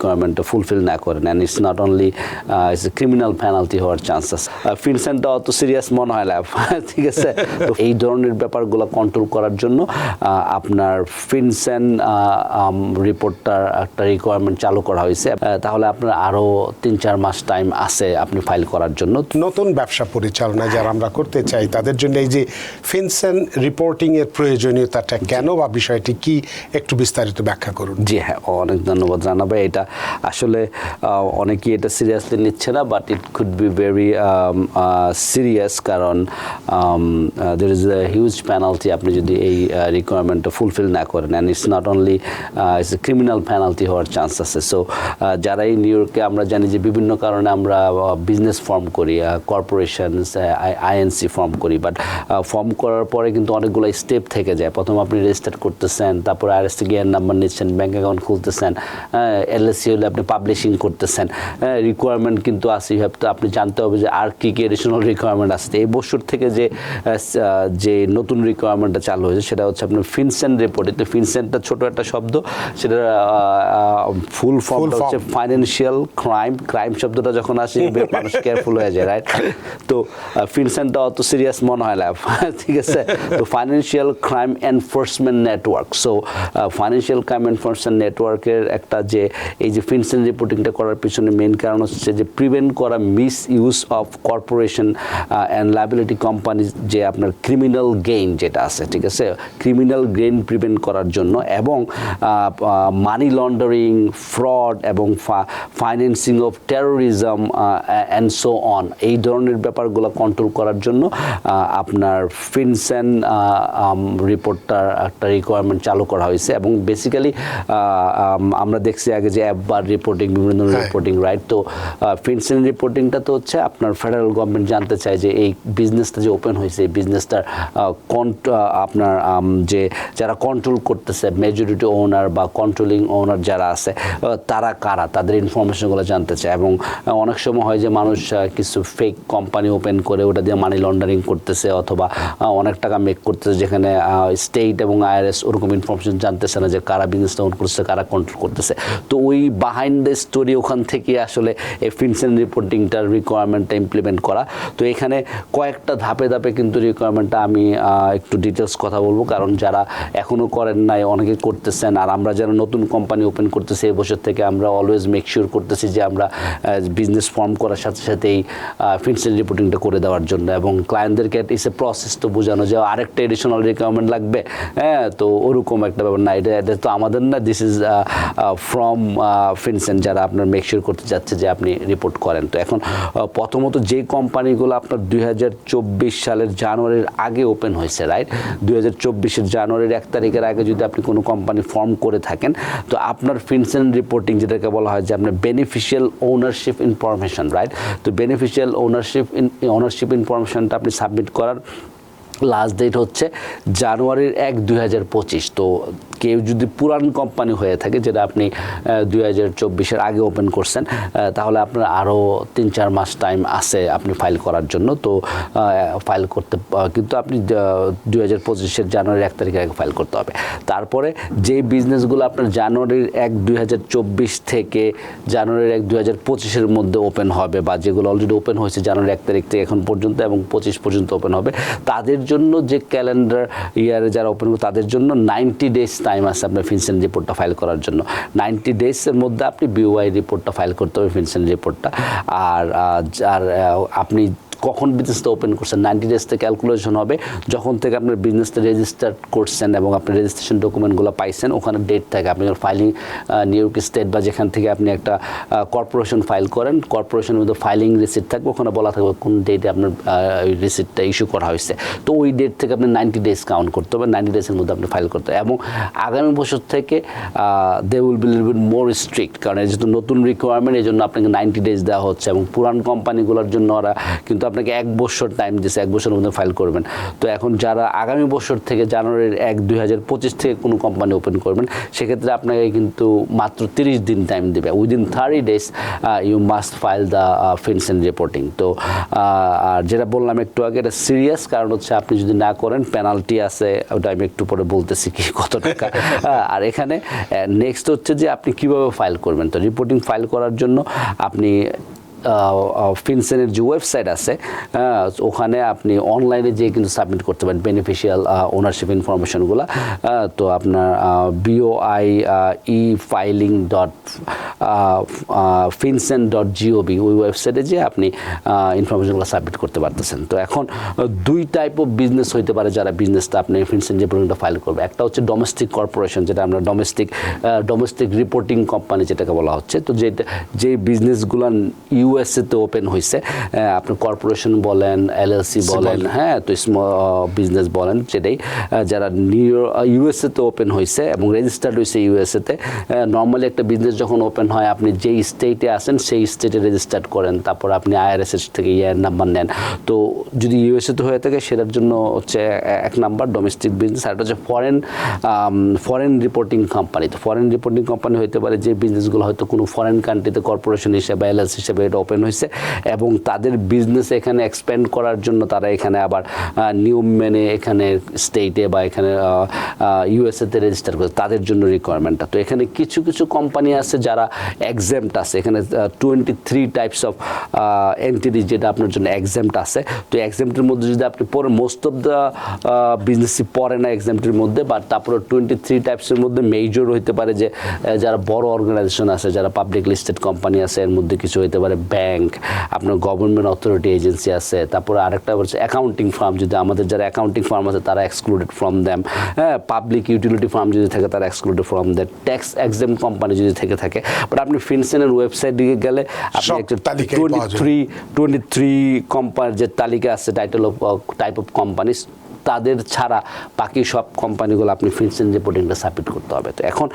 রিকোয়ারমেন্টটা fulfil না করেন, and it's not only it's a criminal penalty হওয়ার চান্সেস। ফিনসেনটা অত সিরিয়াস মনে হয় না, ঠিক আছে? তো এই ধরনের ব্যাপারগুলো কন্ট্রোল করার জন্য আপনার ফিনসেন রিপোর্টটার একটা রিকোয়ারমেন্ট চালু করা হয়েছে। তাহলে আপনার আরও 3-4 মাস টাইম আছে আপনি ফাইল করার জন্য। নতুন ব্যবসা পরিচালনা যারা আমরা করতে চাই তাদের জন্য এই যে ফিনসেন রিপোর্টিং এর প্রয়োজনীয়তাটা কেন বা বিষয়টি কি একটু বিস্তারিত ব্যাখ্যা করুন। জি হ্যাঁ, অনেক ধন্যবাদ রানা ভাই। এটা আসলে অনেকেই এটা সিরিয়াসলি নিচ্ছে না, but it could be very serious, কারণ there is a huge penalty আপনি যদি এই রিকোয়ারমেন্টটা ফুলফিল না করেন, and it's not only it's a criminal penalty হওয়ার চান্স আছে। সো যারা এই নিউ ইয়র্কে আমরা জানি যে বিভিন্ন কারণে আমরা বিজনেস ফর্ম করি, কর্পোরেশনস, আইএনসি ফর্ম করি, বাট ফর্ম করার পরে কিন্তু অনেকগুলো স্টেপ থেকে যায়। প্রথম আপনি রেজিস্টার করতেছেন, তারপরে আরএসটিআইএন নাম্বার নিচ্ছেন, ব্যাঙ্ক অ্যাকাউন্ট খুলতেছেন, এলএসসি হলে আপনি পাবলিশিং করতেছেন, রিকোয়ারমেন্ট কিন্তু আছে। আপনি জানতে হবে যে আর কি কি এডিশনাল রিকোয়ারমেন্ট আসছে। এই বছর থেকে যে নতুন রিকোয়ারমেন্টটা চালু হয়েছে সেটা হচ্ছে আপনার ফিনসেন রিপোর্ট। তো ফিনসেনটা ছোট একটা শব্দ, সেটা ফুল ফর্মটা হচ্ছে ফাইন্যান্সিয়াল ক্রাইম শব্দটা যখন আসে মানুষ কেয়ারফুল হয়ে যায়, রাইট? তো ফিনসেনটা অত সিরিয়াস মনে হয় না, ঠিক আছে? তো financial crime enforcement network. So financial crime enforcement নেটওয়ার্কের একটা যে এই যে ফিনসেন রিপোর্টিংটা করার পিছনে মেইন কারণ হচ্ছে যে প্রিভেন্ট করা miss use of corporation and liability companies, যে আপনার ক্রিমিনাল গেইন যেটা আছে, ঠিক আছে? ক্রিমিনাল গেইন প্রিভেন্ট করার জন্য, এবং মানি লন্ডারিং, ফ্রড এবং financing of terrorism and so on, এই ধরনের ব্যাপারগুলো কন্ট্রোল করার জন্য আপনার ফিনসেন রিপোর্টটার একটা রিকোয়ারমেন্ট চালু করা হয়েছে। এবং বেসিক্যালি আমরা দেখছি আগে যে অ্যাপবার রিপোর্টিং, বিভিন্ন ধরনের রিপোর্টিং, রাইট? তো ফিনসেন রিপোর্টিংটা তো হচ্ছে আপনার ফেডারেল গভর্নমেন্ট জানতে চায় যে এই বিজনেসটা যে ওপেন হয়েছে, এই বিজনেসটার আপনার যে যারা কন্ট্রোল করতেছে, মেজরিটি ওনার বা কন্ট্রোলিং ওনার যারা আছে, তারা কারা, তাদের ইনফরমেশনগুলো জানতে চায়। এবং অনেক সময় হয় যে মানুষ কিছু ফেক কোম্পানি ওপেন করে ওটা দিয়ে মানি লন্ডারিং করতেছে, অথবা অনেক টাকা মেক করতেছে, যেখানে স্টেট এবং আইআরএস ওরকম ইনফরমেশন জানতেছে না যে কারা বিজনেসটা ওন করতেছে, কারা কন্ট্রোল করতেছে। তো ওই বিহাইন্ড দ্য স্টোরি ওখান থেকে আসলে এই ফিনসেন রিপোর্টিংটার রিকোয়ারমেন্টটা ইমপ্লিমেন্ট করা। তো এখানে কয়েকটা ধাপে ধাপে কিন্তু রিকোয়ারমেন্টটা আমি একটু ডিটেলস কথা বলবো, কারণ যারা এখনও করেন নাই অনেকে করতেছেন, আর আমরা যারা নতুন কোম্পানি ওপেন করতেছি এই বছর থেকে আমরা অলওয়েজ মেক শিওর করতেছি যে আমরা বিজনেস ফর্ম করার সাথে সাথেই ফিনসেন রিপোর্টিংটা করে দেওয়ার জন্য, এবং ক্লায়েন্টদেরকে ইটস এ প্রসেস তো বোঝানো যে আরেকটা এডিশনাল রিকোয়ারমেন্ট লাগবে, হ্যাঁ? তো ওরকম একটা ব্যাপার না, এটা তো আমাদের না, দিস ইজ ফ্রম ফিনসেন, যারা আপনার মেক শিওর করতে যাচ্ছে যে আপনি রিপোর্ট করেন। তো এখন প্রথমত যে কোম্পানিগুলো আপনার 2024 সালের জানুয়ারির আগে ওপেন হয়েছে, রাইট? 2024 জানুয়ারির 1 তারিখের আগে যদি আপনি কোনো কোম্পানি ফর্ম করে থাকেন, তো আপনার ফিনসেন রিপোর্টিং যেটাকে বলা হয় যে আপনার বেনিফিশিয়াল ওনারশিপ ইনফরমেশন, রাইট? তো বেনিফিশিয়াল ওনারশিপ ইনফরমেশনটা আপনি সাবমিট করার লাস্ট ডেট হচ্ছে জানুয়ারির 1, 2025। তো কেউ যদি পুরান কোম্পানি হয়ে থাকে, যেটা আপনি 2024 আগে ওপেন করছেন, তাহলে আপনার আরও 3-4 মাস টাইম আছে আপনি ফাইল করার জন্য। তো ফাইল করতে কিন্তু আপনি 2025 জানুয়ারির 1 তারিখের আগে ফাইল করতে হবে। তারপরে যে বিজনেসগুলো আপনার জানুয়ারির 1, 2024 থেকে জানুয়ারির 1, 2025 মধ্যে ওপেন হবে, বা যেগুলো অলরেডি ওপেন হয়েছে জানুয়ারি 1 তারিখ থেকে এখন পর্যন্ত এবং 25 পর্যন্ত ওপেন হবে, তাদের জন্য যে ক্যালেন্ডার ইয়ারে যারা ওপেন করবে তাদের জন্য 90 ডেজ টাইম আছে আপনার ফিনসেন রিপোর্টটা ফাইল করার জন্য। 90 ডেজের মধ্যে আপনি বিওআই রিপোর্টটা ফাইল করতে হবে, ফিনসেন রিপোর্টটা। আর আপনি কখন বিজনেসটা ওপেন করছেন 90 ডেজতে ক্যালকুলেশন হবে, যখন থেকে আপনার বিজনেসটা রেজিস্টার করছেন এবং আপনি রেজিস্ট্রেশন ডকুমেন্টগুলো পাইছেন, ওখানে ডেট থাকে। আপনি ফাইলিং নিউ ইয়র্ক স্টেট বা যেখান থেকে আপনি একটা কর্পোরেশন ফাইল করেন, কর্পোরেশনের মধ্যে ফাইলিং রিসিট থাকবে, ওখানে বলা থাকবে কোন ডেটে আপনার রিসিটটা ইস্যু করা হয়েছে। তো ওই ডেট থেকে আপনি 90 ডেজ কাউন্ট করতে হবে, 90 ডেজের মধ্যে আপনি ফাইল করতে হবে। এবং আগামী বছর থেকে they will be little bit more strict, কারণ যেহেতু নতুন রিকোয়ারমেন্ট, এই জন্য আপনাকে 90 ডেজ দেওয়া হচ্ছে। এবং পুরান কোম্পানিগুলোর জন্য ওরা কিন্তু আপনাকে 1 বছর টাইম দিয়েছে, 1 বছরের মধ্যে ফাইল করবেন। তো এখন যারা আগামী বছর থেকে জানুয়ারির 1, 2025 থেকে কোনো কোম্পানি ওপেন করবেন, সেক্ষেত্রে আপনাকে কিন্তু মাত্র 30 দিন টাইম দেবে। Within 30 days you must file the FinCEN reporting. তো আর যেটা বললাম একটু আগে, এটা সিরিয়াস, কারণ হচ্ছে আপনি যদি না করেন পেনাল্টি আছে, ওটা আমি একটু পরে বলতেছি কি কত টাকা। আর এখানে নেক্সট হচ্ছে যে আপনি কিভাবে ফাইল করবেন। তো রিপোর্টিং ফাইল করার জন্য আপনি ফিনসেনের যে ওয়েবসাইট আছে ওখানে আপনি অনলাইনে যেয়ে কিন্তু সাবমিট করতে পারেন বেনিফিশিয়াল ওনারশিপ ইনফরমেশনগুলো। তো আপনার BOIE-filing.finsen.gov ওই ওয়েবসাইটে যেয়ে আপনি ইনফরমেশনগুলো সাবমিট করতে পারতেছেন। তো এখন 2 টাইপ অফ বিজনেস হইতে পারে যারা বিজনেসটা আপনি ফিনসেন রিপোর্টিংটা ফাইল করবে। একটা হচ্ছে ডোমেস্টিক কর্পোরেশন, যেটা আমরা ডোমেস্টিক রিপোর্টিং কোম্পানি যেটাকে বলা হচ্ছে। তো যে বিজনেসগুলো ইউএসএতে ওপেন হয়েছে, আপনি কর্পোরেশন বলেন, এলএলসি বলেন, হ্যাঁ, তো স্মল বিজনেস বলেন, সেটাই যারা ইউএসএতে ওপেন হয়েছে এবং রেজিস্টার্ড হয়েছে ইউএসএতে। নর্মালি একটা বিজনেস যখন ওপেন হয়, আপনি যেই স্টেটে আসেন সেই স্টেটে রেজিস্টার্ড করেন, তারপর আপনি আইআরএস থেকে ইয়ার নাম্বার নেন। তো যদি ইউএসএতে হয়ে থাকে সেটার জন্য হচ্ছে 1 নাম্বার ডোমেস্টিক বিজনেস। আর এটা হচ্ছে ফরেন রিপোর্টিং কোম্পানি। তো ফরেন রিপোর্টিং কোম্পানি হতে পারে যে বিজনেসগুলো হয়তো কোনো ফরেন কান্ট্রিতে কর্পোরেশন হিসেবে, এলএলসি হিসেবে এটা ওপেন হয়েছে এবং তাদের বিজনেস এখানে এক্সপ্যান্ড করার জন্য তারা এখানে আবার নিয়ম মেনে এখানে স্টেটে বা এখানে ইউএসএতে রেজিস্টার করে, তাদের জন্য রিকোয়ারমেন্টটা। তো এখানে কিছু কোম্পানি আছে যারা এক্সাম্পট আছে। এখানে 23 টাইপস অফ এন্টিটি যেটা আপনার জন্য এক্সাম্পট আছে। তো এক্সাম্পটের মধ্যে যদি আপনি পরে মোস্ট অফ দ্য বিজনেসই পড়ে না এক্সাম্পটের মধ্যে, বাট তারপরে 23 টাইপসের মধ্যে মেজর হইতে পারে যে যারা বড় অর্গানাইজেশন আছে, যারা পাবলিক লিস্টেড কোম্পানি আছে, এর মধ্যে কিছু হইতে পারে ব্যাংক, আপনার গভর্নমেন্ট অথরিটি এজেন্সি আছে। তারপরে আরেকটা হচ্ছে অ্যাকাউন্টিং ফার্ম, যদি আমাদের যারা অ্যাকাউন্টিং ফার্ম আছে তারা এক্সক্লুডেড ফ্রম দ্যাম। হ্যাঁ, পাবলিক ইউটিলিটি ফার্ম যদি থাকে তারা excluded from that. Tax exempt company যদি থেকে থাকে। বাট আপনি ফিনসেনের ওয়েবসাইট দিকে গেলে আপনি একটা 23 কোম্পানির যে তালিকা আছে, টাইপ অফ কোম্পানিজ, তাদের ছাড়া বাকি সব কোম্পানিগুলো আপনি ফিনসেন রিপোর্টিংটা সাবমিট করতে হবে। তো এখন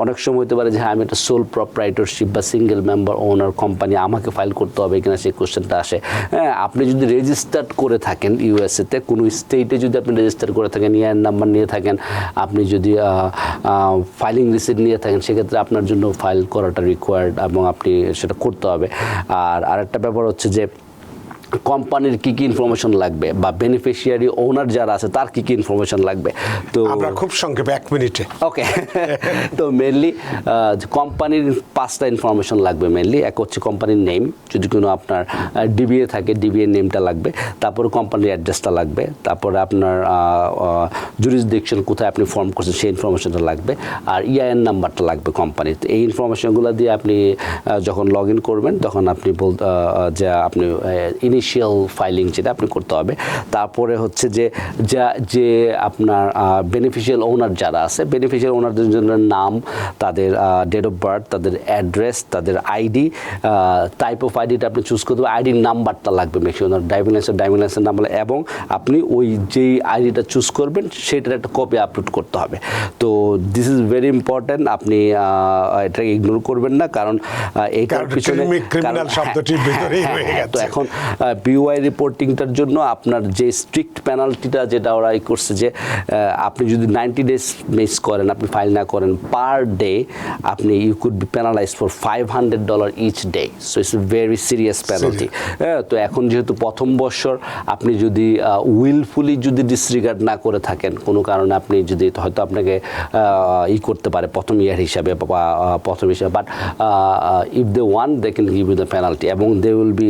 অনেক সময় হতে পারে যে হ্যাঁ, আমি একটা সোল প্রপ্রাইটরশিপ বা সিঙ্গেল মেম্বার ওনার কোম্পানি, আমাকে ফাইল করতে হবে কিনা সেই কোশ্চেনটা আসে। হ্যাঁ, আপনি যদি রেজিস্টার্ড করে থাকেন ইউএসএতে, কোনো স্টেটে যদি আপনি রেজিস্টার করে থাকেন, ইয়ার নাম্বার নিয়ে থাকেন, আপনি যদি ফাইলিং রিসিট নিয়ে থাকেন, সেক্ষেত্রে আপনার জন্য ফাইল করাটা রিকোয়ার্ড এবং আপনি সেটা করতে হবে। আর আরেকটা ব্যাপার হচ্ছে যে কোম্পানির কি ইনফরমেশন লাগবে বা বেনিফিশিয়ারি ওনার যারা আছে তার কি ইনফরমেশন লাগবে। তো আমরা খুব সংক্ষেপে 1 মিনিটে। ওকে। তো মেনলি কোম্পানির 5টা ইনফরমেশন লাগবে মেনলি। এক হচ্ছে কোম্পানির নেম, যদি কোনো আপনার ডিবিএ থাকে ডিবিএ নেমটা লাগবে। তারপরে কোম্পানির অ্যাড্রেসটা লাগবে। তারপরে আপনার জুরিসডিকশন, কোথায় আপনি ফর্ম করছেন সেই ইনফরমেশনটা লাগবে। আর ইআইএন নাম্বারটা লাগবে কোম্পানির। তো এই ইনফরমেশনগুলো দিয়ে আপনি যখন লগ ইন করবেন তখন আপনি যে আপনি ইনিশিয়াল ফাইলিং যেটা আপনি করতে হবে। তারপরে হচ্ছে যে আপনার বেনিফিশিয়াল ওনার যারা আছে, বেনিফিশিয়াল ওনারদের জন্য নাম, তাদের ডেট অফ বার্থ, তাদের অ্যাড্রেস, তাদের আইডি, টাইপ অফ আইডিটা আপনি চুজ করতে হবে। আইডির নাম্বারটা লাগবে মেক্সিমাম, ড্রাইভিং লাইসেন্স নাম্বার, এবং আপনি ওই যেই আইডিটা চুজ করবেন সেটার একটা কপি আপলোড করতে হবে। তো দিস ইজ ভেরি ইম্পর্ট্যান্ট। আপনি এটাকে ইগনোর করবেন না, কারণ এইটার পিছনে ক্রিমিনাল শব্দটির ভিতরেই হয়ে গেছে। তো এখন বিওআই রিপোর্টিংটার জন্য আপনার যে স্ট্রিক্ট পেনাল্টিটা যেটা ওরা করছে, যে আপনি যদি 90 days মিস করেন, আপনি ফাইল না করেন, পার ডে আপনি you could be penalize for $500 each day. So it's a very serious penalty. তো এখন যেহেতু প্রথম বছর আপনি যদি উইলফুলি যদি ডিসরিগার্ড না করে থাকেন, কোনো কারণে আপনি যদি হয়তো আপনাকে করতে পারে প্রথম ইয়ার হিসাবে বা প্রথম হিসাবে, but if they want they can give you the penalty এবং they will be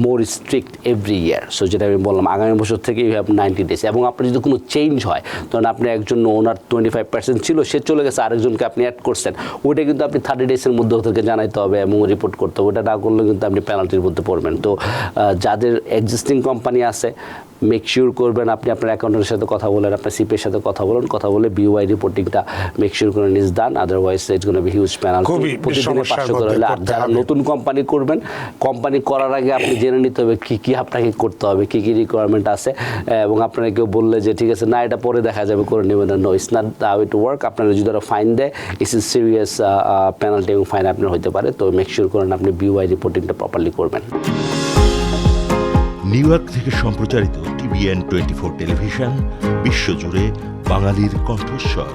more strict every year. So যেটা আমি বললাম, আগামী বছর থেকে ইউ হ্যাভ 90 days। এবং আপনার যদি কোনো চেঞ্জ হয়, তখন আপনি একজন ওনার 25% ছিল, সে চলে গেছে, আরেকজনকে আপনি অ্যাড করছেন, ওইটা কিন্তু আপনি 30 days-এর মধ্যে ওদেরকে জানাইতে হবে এবং রিপোর্ট করতে হবে। ওটা না করলে কিন্তু আপনি পেনাল্টির মধ্যে পড়বেন। তো যাদের এক্সিস্টিং কোম্পানি আছে, মেক শিওর করবেন আপনি আপনার অ্যাকাউন্টেন্টের সাথে কথা বলেন, আপনার সিপিএর সাথে কথা বলে বিওআই রিপোর্টিংটা মেক শিওর করেন is done. Otherwise it's gonna be huge penalty. প্রতিদিনে 500 করে হলে। আর যারা নতুন কোম্পানি করবেন, কোম্পানি করার আগে আপনি জেনে নিতে হবে কি আপনাকে করতে হবে, কি রিকোয়ারমেন্ট আছে। এবং আপনারা কেউ বললে যে ঠিক আছে না, এটা পরে দেখা যাবে, করে নেবেন, no, it's not how it work. আপনারা যদি ওরা ফাইন দেয়, ইটস ইজ সিরিয়াস পেনাল্টি এবং ফাইন আপনার হতে পারে। তো মেক শিওর করেন আপনি বিওআই রিপোর্টিংটা প্রপারলি করবেন। নিউ ইয়র্ক থেকে সম্প্রচারিত TVN 24 টেলিভিশন বিশ্বজুড়ে বাঙালির কণ্ঠস্বর।